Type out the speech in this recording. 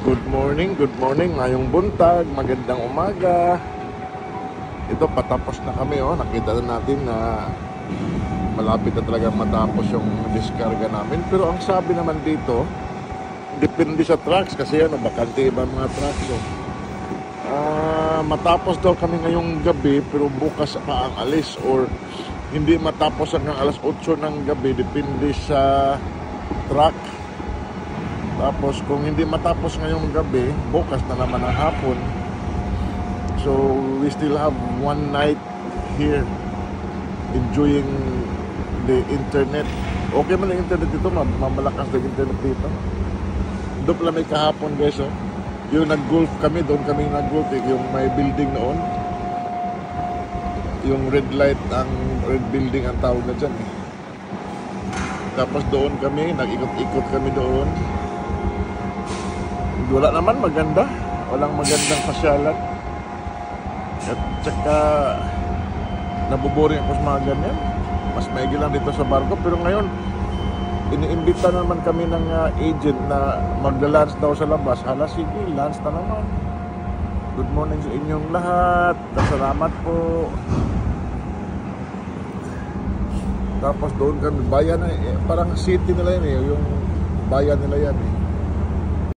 Good morning, ngayong buntag, magandang umaga. Ito, patapos na kami, oh. Nakita na natin na malapit na talaga matapos yung diskarga namin. Pero ang sabi naman dito, depende sa trucks kasi ano, bakante iba mga trucks. So, matapos daw kami ngayong gabi pero bukas pa ang alis, or hindi matapos hanggang alas 8 ng gabi, depende sa truck. Tapos kung hindi matapos ngayong gabi, bukas na naman ang hapon. So we still have one night here enjoying the internet. Okay man ang internet dito, mamalakas na internet dito. Doon pala may kahapon, guys, oh. Yung nag-golf kami, doon kami nag-golf, yung may building noon. Yung red light, ang red building ang tawag na dyan, eh. Tapos doon kami, nag-ikot-ikot kami doon. Wala naman maganda, walang magandang pasyalan. At saka nabuboring ako sa mga ganyan. Mas maigi lang dito sa barko. Pero ngayon, iniimbita naman kami ng agent na magla-lunch daw sa labas. Hala, sige, lunch na naman. Good morning sa inyong lahat. Salamat po. Tapos doon kami, bayan, parang city nila yan, eh. Yung bayan nila yan, eh.